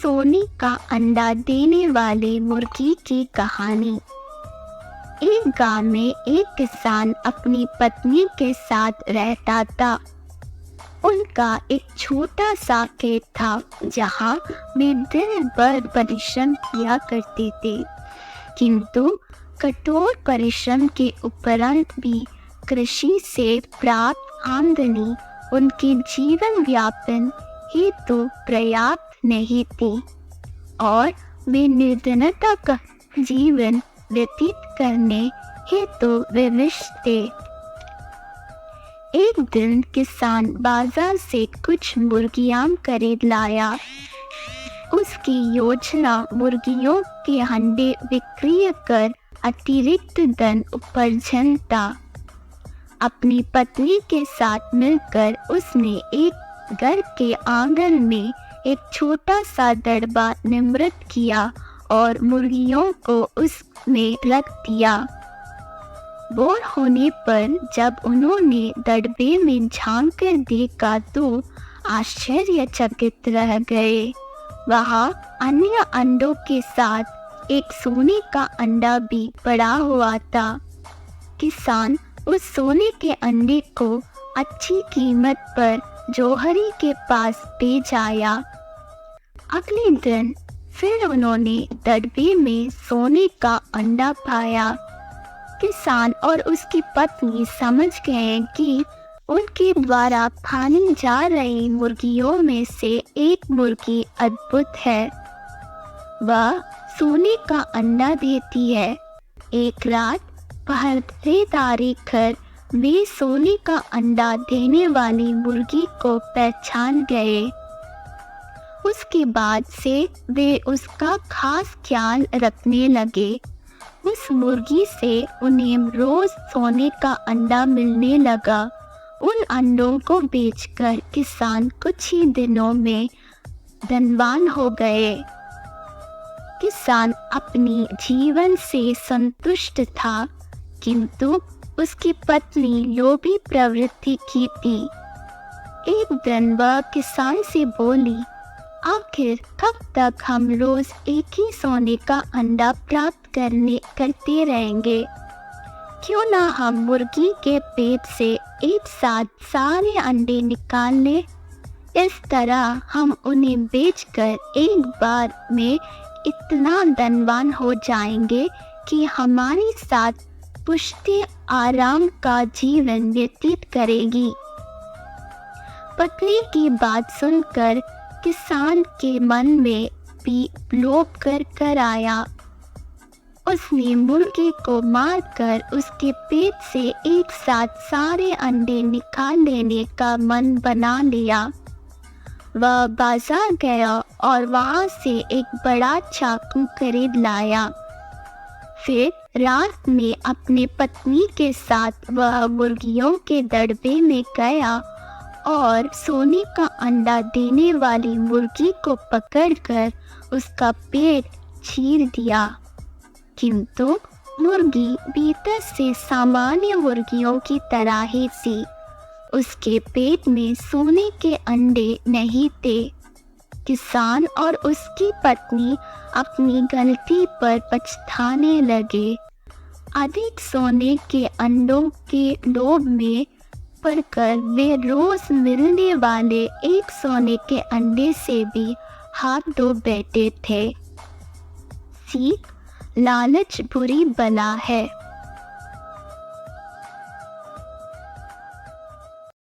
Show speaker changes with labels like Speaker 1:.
Speaker 1: सोने का अंडा देने वाली मुर्गी की कहानी। एक गांव में एक किसान अपनी पत्नी के साथ रहता था। उनका एक छोटा सा खेत था जहां वे दिन भर परिश्रम किया करते थे, किंतु कठोर परिश्रम के उपरांत भी कृषि से प्राप्त आमदनी उनके जीवन यापन हेतु पर्याप्त नहीं थी और वे निर्धनता का जीवन व्यतीत करने हेतु विवश थे। एक दिन किसान बाजार से कुछ मुर्गियां खरीद लाया। उसकी योजना मुर्गियों के अंडे बिक्री कर अतिरिक्त धन उपार्जन था। अपनी पत्नी के साथ मिलकर उसने एक घर के आंगन में एक छोटा सा दड़बा निर्मित किया और मुर्गियों को उसमें रख दिया। बोर होने पर जब उन्होंने दड़बे में झांक कर देखा तो आश्चर्यचकित रह गए। वहाँ अन्य अंडों के साथ एक सोने का अंडा भी पड़ा हुआ था। किसान उस सोने के अंडे को अच्छी कीमत पर जौहरी के पास बेच आया। अगले दिन फिर उन्होंने दड़बे में सोने का अंडा पाया। किसान और उसकी पत्नी समझ गए कि उनके द्वारा पाली जा रही मुर्गियों में से एक मुर्गी अद्भुत है। वह सोने का अंडा देती है। एक रात पहरेदारी कर वे सोने का अंडा देने वाली मुर्गी को पहचान गए। उसके बाद से वे उसका खास ख्याल रखने लगे। उस मुर्गी से उन्हें रोज सोने का अंडा मिलने लगा। उन अंडों को बेचकर किसान कुछ ही दिनों में धनवान हो गए। किसान अपनी जीवन से संतुष्ट था, किंतु उसकी पत्नी लोभी प्रवृत्ति की थी। एक दिन वह किसान से बोली, आखिर कब तक हम रोज एक ही सोने का अंडा प्राप्त करते रहेंगे? क्यों ना हम मुर्गी के पेट से एक साथ सारे अंडे निकाल लें। इस तरह हम उन्हें बेचकर एक बार में इतना धनवान हो जाएंगे कि हमारे साथ पुष्टि आराम का जीवन व्यतीत करेगी। पत्नी की बात सुनकर किसान के मन में भी लोभ कर आया। उसने मुर्गी को मारकर उसके पेट से एक साथ सारे अंडे निकाल लेने का मन बना लिया। वह बाजार गया और वहां से एक बड़ा चाकू खरीद लाया। फिर रात में अपनी पत्नी के साथ वह मुर्गियों के दड़बे में गया और सोने का अंडा देने वाली मुर्गी को पकड़कर उसका पेट चीर दिया। किंतु मुर्गी भीतर से सामान्य मुर्गियों की तरह ही थी। उसके पेट में सोने के अंडे नहीं थे। किसान और उसकी पत्नी अपनी गलती पर पछताने लगे। अधिक सोने के अंडों के लोभ में पड़कर वे रोज मिलने वाले एक सोने के अंडे से भी हाथ धो बैठे थे। सीख, लालच बुरी बला है।